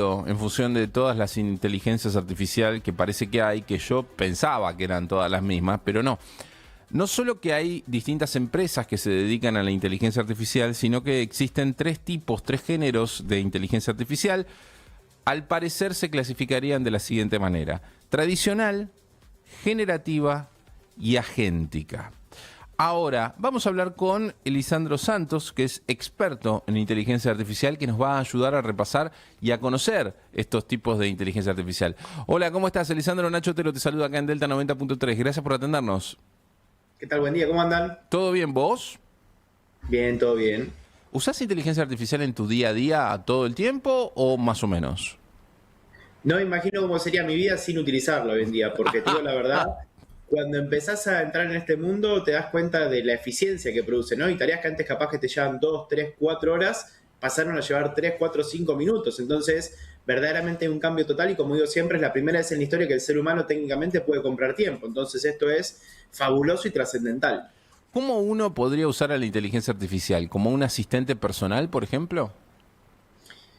en función de todas las inteligencias artificiales que parece que hay, que yo pensaba que eran todas las mismas, pero no. No solo que hay distintas empresas que se dedican a la inteligencia artificial, sino que existen tres tipos, tres géneros de inteligencia artificial. Al parecer se clasificarían de la siguiente manera: tradicional, generativa y agéntica. Ahora, vamos a hablar con Elisandro Santos, que es experto en inteligencia artificial, que nos va a ayudar a repasar y a conocer estos tipos de inteligencia artificial. Hola, ¿cómo estás, Elisandro? Nacho Otero te saluda acá en Delta 90.3. Gracias por atendernos. ¿Qué tal? Buen día, ¿cómo andan? ¿Todo bien, vos? Bien, todo bien. ¿Usás inteligencia artificial en tu día a día todo el tiempo o más o menos? No me imagino cómo sería mi vida sin utilizarlo hoy en día, porque te digo la verdad, cuando empezás a entrar en este mundo te das cuenta de la eficiencia que produce, ¿no? Y tareas que antes capaz que te llevan 2, 3, 4 horas, pasaron a llevar 3, 4, 5 minutos. Entonces, verdaderamente hay un cambio total y como digo siempre, es la primera vez en la historia que el ser humano técnicamente puede comprar tiempo. Entonces, esto es fabuloso y trascendental. ¿Cómo uno podría usar a la inteligencia artificial? ¿Como un asistente personal, por ejemplo?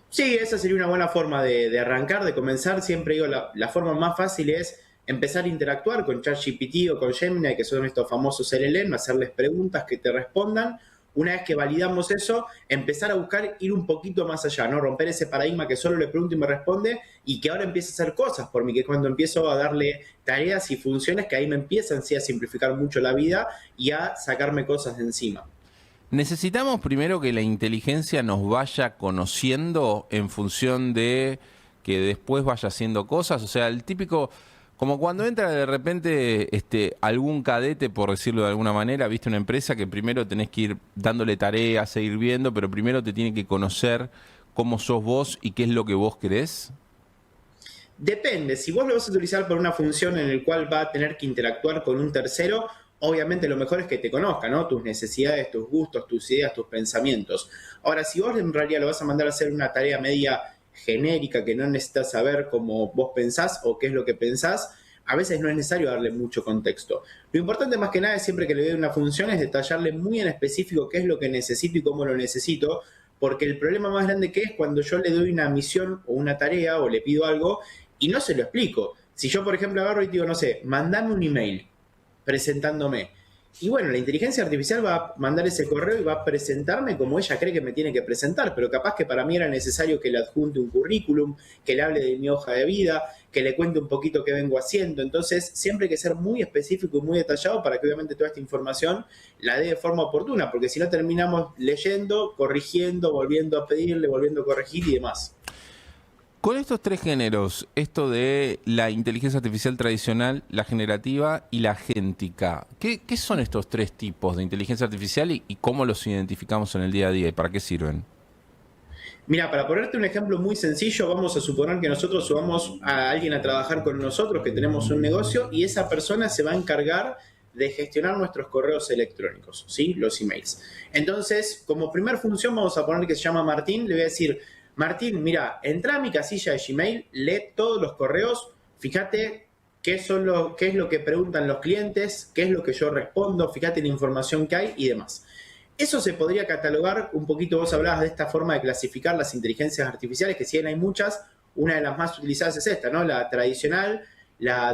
Sí, esa sería una buena forma de arrancar, de comenzar. Siempre digo, la forma más fácil es empezar a interactuar con ChatGPT o con Gemini, que son estos famosos LLM, hacerles preguntas que te respondan. Una vez que validamos eso, empezar a buscar ir un poquito más allá, ¿no? Romper ese paradigma que solo le pregunto y me responde y que ahora empiece a hacer cosas por mí, que es cuando empiezo a darle tareas y funciones que ahí me empiezan sí, a simplificar mucho la vida y a sacarme cosas de encima. Necesitamos primero que la inteligencia nos vaya conociendo en función de que después vaya haciendo cosas. O sea, el típico, como cuando entra de repente algún cadete, por decirlo de alguna manera, viste una empresa que primero tenés que ir dándole tareas, seguir viendo, pero primero te tiene que conocer cómo sos vos y qué es lo que vos querés. Depende, si vos lo vas a utilizar por una función en la cual va a tener que interactuar con un tercero, obviamente lo mejor es que te conozca, ¿no? Tus necesidades, tus gustos, tus ideas, tus pensamientos. Ahora, si vos en realidad lo vas a mandar a hacer una tarea media genérica que no necesitas saber cómo vos pensás o qué es lo que pensás, a veces no es necesario darle mucho contexto. Lo importante más que nada es siempre que le doy una función es detallarle muy en específico qué es lo que necesito y cómo lo necesito, porque el problema más grande que es cuando yo le doy una misión o una tarea o le pido algo y no se lo explico. Si yo, por ejemplo, agarro y digo, no sé, mandame un email presentándome. Y bueno, la inteligencia artificial va a mandar ese correo y va a presentarme como ella cree que me tiene que presentar, pero capaz que para mí era necesario que le adjunte un currículum, que le hable de mi hoja de vida, que le cuente un poquito qué vengo haciendo. Entonces, siempre hay que ser muy específico y muy detallado para que obviamente toda esta información la dé de forma oportuna, porque si no terminamos leyendo, corrigiendo, volviendo a pedirle, volviendo a corregir y demás. Con estos tres géneros, esto de la inteligencia artificial tradicional, la generativa y la agéntica, ¿qué son estos tres tipos de inteligencia artificial y cómo los identificamos en el día a día y para qué sirven? Mira, para ponerte un ejemplo muy sencillo, vamos a suponer que nosotros subamos a alguien a trabajar con nosotros, que tenemos un negocio, y esa persona se va a encargar de gestionar nuestros correos electrónicos, ¿sí? Los emails. Entonces, como primer función, vamos a poner que se llama Martín, le voy a decir: Martín, mira, entra a mi casilla de Gmail, lee todos los correos, fíjate qué es lo que preguntan los clientes, qué es lo que yo respondo, fíjate la información que hay y demás. Eso se podría catalogar, un poquito vos hablabas de esta forma de clasificar las inteligencias artificiales, que si bien hay muchas, una de las más utilizadas es esta, ¿no? La tradicional,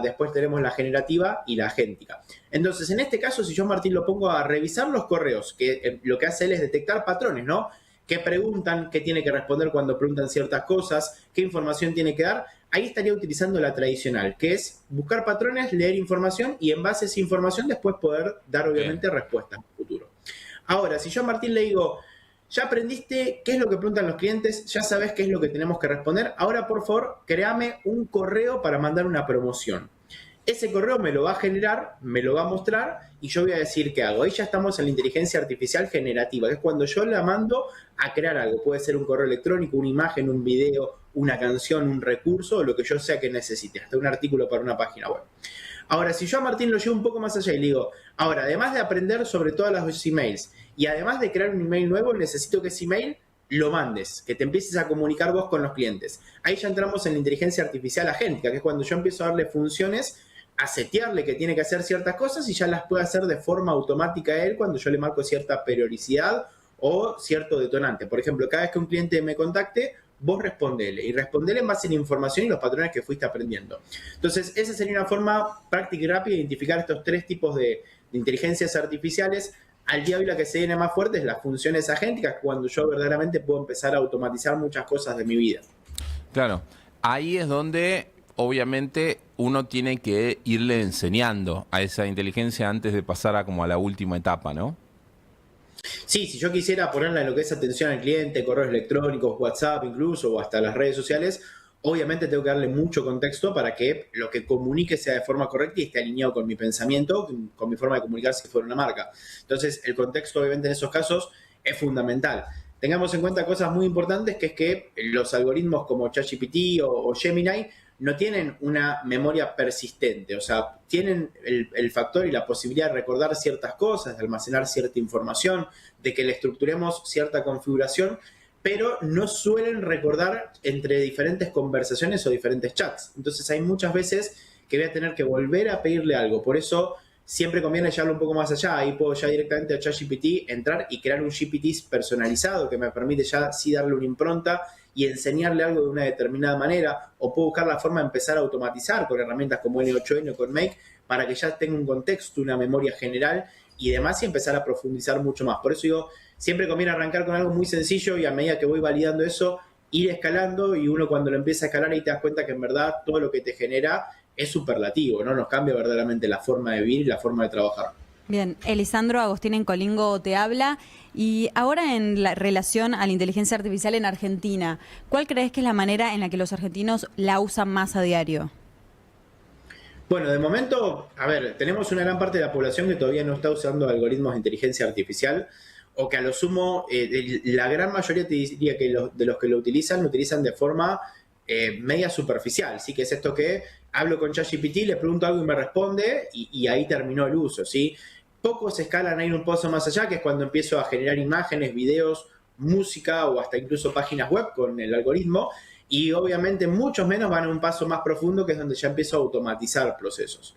después tenemos la generativa y la agéntica. Entonces, en este caso, si yo, Martín, lo pongo a revisar los correos, que lo que hace él es detectar patrones, ¿no? ¿Qué preguntan? ¿Qué tiene que responder cuando preguntan ciertas cosas? ¿Qué información tiene que dar? Ahí estaría utilizando la tradicional, que es buscar patrones, leer información y en base a esa información después poder dar obviamente respuestas en el futuro. Ahora, si yo a Martín le digo, ya aprendiste qué es lo que preguntan los clientes, ya sabes qué es lo que tenemos que responder, ahora por favor créame un correo para mandar una promoción. Ese correo me lo va a generar, me lo va a mostrar y yo voy a decir qué hago. Ahí ya estamos en la inteligencia artificial generativa, que es cuando yo la mando a crear algo. Puede ser un correo electrónico, una imagen, un video, una canción, un recurso, o lo que yo sea que necesite, hasta un artículo para una página web. Ahora, si yo a Martín lo llevo un poco más allá y le digo, ahora, además de aprender sobre todas las emails y además de crear un email nuevo, necesito que ese email lo mandes, que te empieces a comunicar vos con los clientes. Ahí ya entramos en la inteligencia artificial agéntica, que es cuando yo empiezo a darle funciones, a setearle que tiene que hacer ciertas cosas y ya las puede hacer de forma automática a él cuando yo le marco cierta periodicidad o cierto detonante. Por ejemplo, cada vez que un cliente me contacte, vos respondele, y respondele en base a la información y los patrones que fuiste aprendiendo. Entonces, esa sería una forma práctica y rápida de identificar estos tres tipos de inteligencias artificiales. Al día de hoy la que se viene más fuerte es las funciones agénticas, cuando yo verdaderamente puedo empezar a automatizar muchas cosas de mi vida. Claro, ahí es donde obviamente uno tiene que irle enseñando a esa inteligencia antes de pasar a como a la última etapa, ¿no? Sí, si yo quisiera ponerle lo que es atención al cliente, correos electrónicos, WhatsApp incluso, o hasta las redes sociales, obviamente tengo que darle mucho contexto para que lo que comunique sea de forma correcta y esté alineado con mi pensamiento, con mi forma de comunicar si fuera una marca. Entonces, el contexto obviamente en esos casos es fundamental. Tengamos en cuenta cosas muy importantes, que es que los algoritmos como ChatGPT o Gemini no tienen una memoria persistente, o sea, tienen el factor y la posibilidad de recordar ciertas cosas, de almacenar cierta información, de que le estructuremos cierta configuración, pero no suelen recordar entre diferentes conversaciones o diferentes chats. Entonces hay muchas veces que voy a tener que volver a pedirle algo. Por eso siempre conviene llevarlo un poco más allá. Ahí puedo ya directamente a ChatGPT entrar y crear un GPT personalizado que me permite ya sí darle una impronta y enseñarle algo de una determinada manera, o puedo buscar la forma de empezar a automatizar con herramientas como N8N o con Make para que ya tenga un contexto, una memoria general y demás, y empezar a profundizar mucho más. Por eso digo, siempre conviene arrancar con algo muy sencillo y a medida que voy validando eso, ir escalando, y uno cuando lo empieza a escalar y te das cuenta que en verdad todo lo que te genera es superlativo, ¿no? Nos cambia verdaderamente la forma de vivir y la forma de trabajar. Bien, Elisandro Agostín en Colingo te habla. Y ahora en la relación a la inteligencia artificial en Argentina, ¿cuál crees que es la manera en la que los argentinos la usan más a diario? Bueno, de momento, a ver, tenemos una gran parte de la población que todavía no está usando algoritmos de inteligencia artificial, o que a lo sumo, la gran mayoría te diría que de los que lo utilizan de forma media superficial. ¿Sí? Que es esto que hablo con ChatGPT, le pregunto algo y me responde, y ahí terminó el uso, ¿sí? Pocos escalan a ir un paso más allá, que es cuando empiezo a generar imágenes, videos, música o hasta incluso páginas web con el algoritmo, y obviamente muchos menos van a un paso más profundo, que es donde ya empiezo a automatizar procesos.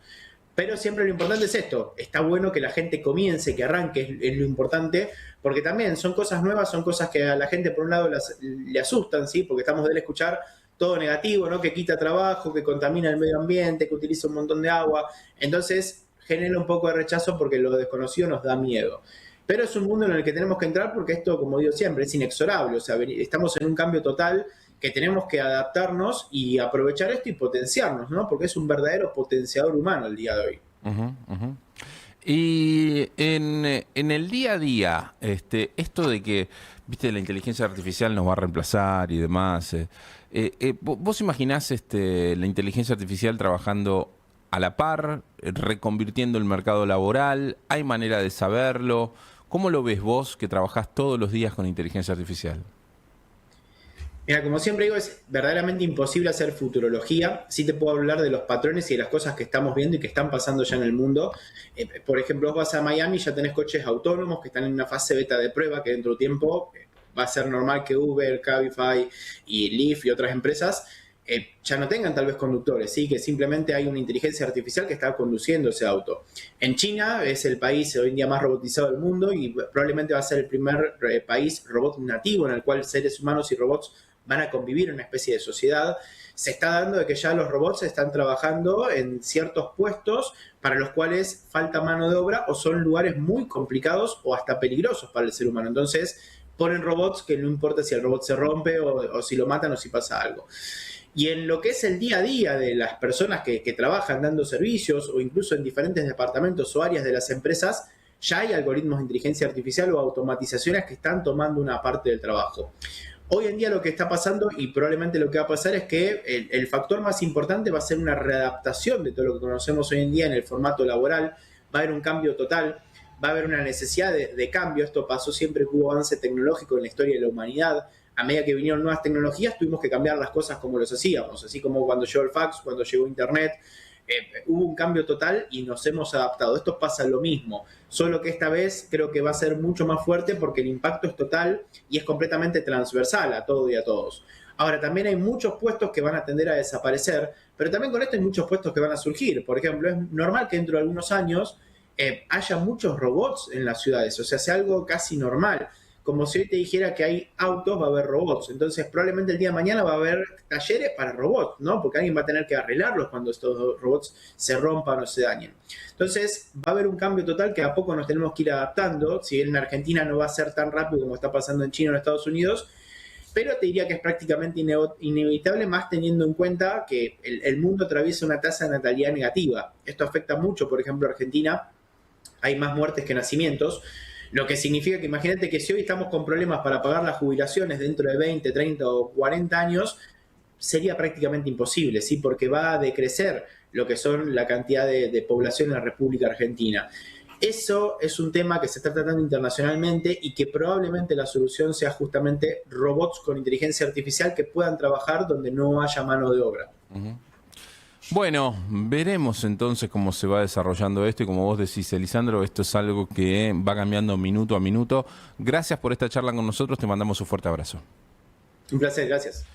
Pero siempre lo importante es esto, está bueno que la gente comience, que arranque, es lo importante, porque también son cosas nuevas, son cosas que a la gente por un lado le asustan, ¿sí? Porque estamos de escuchar todo negativo, ¿no? Que quita trabajo, que contamina el medio ambiente, que utiliza un montón de agua. Entonces genera un poco de rechazo porque lo desconocido nos da miedo. Pero es un mundo en el que tenemos que entrar, porque esto, como digo siempre, es inexorable. O sea, estamos en un cambio total que tenemos que adaptarnos y aprovechar esto y potenciarnos, ¿no? Porque es un verdadero potenciador humano el día de hoy. Uh-huh, uh-huh. Y en el día a día, esto de que, viste, la inteligencia artificial nos va a reemplazar y demás, ¿vos imaginás la inteligencia artificial trabajando a la par, reconvirtiendo el mercado laboral? ¿Hay manera de saberlo? ¿Cómo lo ves vos, que trabajás todos los días con inteligencia artificial? Mira, como siempre digo, es verdaderamente imposible hacer futurología. Sí te puedo hablar de los patrones y de las cosas que estamos viendo y que están pasando ya en el mundo. Por ejemplo, vos vas a Miami, ya tenés coches autónomos que están en una fase beta de prueba, que dentro de tiempo va a ser normal que Uber, Cabify y Lyft y otras empresas ya no tengan tal vez conductores, ¿sí? Que simplemente hay una inteligencia artificial que está conduciendo ese auto. En China es el país hoy en día más robotizado del mundo, y probablemente va a ser el primer país robot nativo en el cual seres humanos y robots van a convivir en una especie de sociedad. Se está dando de que ya los robots están trabajando en ciertos puestos para los cuales falta mano de obra, o son lugares muy complicados o hasta peligrosos para el ser humano. Entonces ponen robots que no importa si el robot se rompe o si lo matan o si pasa algo. Y en lo que es el día a día de las personas que trabajan dando servicios, o incluso en diferentes departamentos o áreas de las empresas, ya hay algoritmos de inteligencia artificial o automatizaciones que están tomando una parte del trabajo. Hoy en día lo que está pasando, y probablemente lo que va a pasar, es que el factor más importante va a ser una readaptación de todo lo que conocemos hoy en día en el formato laboral. Va a haber un cambio total, va a haber una necesidad de cambio. Esto pasó siempre que hubo avance tecnológico en la historia de la humanidad. A medida que vinieron nuevas tecnologías, tuvimos que cambiar las cosas como los hacíamos. Así como cuando llegó el fax, cuando llegó Internet, hubo un cambio total y nos hemos adaptado. Esto pasa lo mismo, solo que esta vez creo que va a ser mucho más fuerte, porque el impacto es total y es completamente transversal a todo y a todos. Ahora, también hay muchos puestos que van a tender a desaparecer, pero también con esto hay muchos puestos que van a surgir. Por ejemplo, es normal que dentro de algunos años haya muchos robots en las ciudades, o sea, sea algo casi normal. como si hoy te dijera que hay autos, va a haber robots. Entonces, probablemente el día de mañana va a haber talleres para robots, ¿no? Porque alguien va a tener que arreglarlos cuando estos robots se rompan o se dañen. Entonces, va a haber un cambio total que a poco nos tenemos que ir adaptando. Si bien en Argentina no va a ser tan rápido como está pasando en China o en Estados Unidos, pero te diría que es prácticamente inevitable, más teniendo en cuenta que el mundo atraviesa una tasa de natalidad negativa. Esto afecta mucho, por ejemplo, a Argentina. Hay más muertes que nacimientos, lo que significa que imagínate que si hoy estamos con problemas para pagar las jubilaciones dentro de 20, 30 o 40 años, sería prácticamente imposible, ¿sí? Porque va a decrecer lo que son la cantidad de población en la República Argentina. Eso es un tema que se está tratando internacionalmente y que probablemente la solución sea justamente robots con inteligencia artificial que puedan trabajar donde no haya mano de obra. Bueno, veremos entonces cómo se va desarrollando esto y como vos decís, Elisandro, esto es algo que va cambiando minuto a minuto. Gracias por esta charla con nosotros, te mandamos un fuerte abrazo. Un placer, gracias.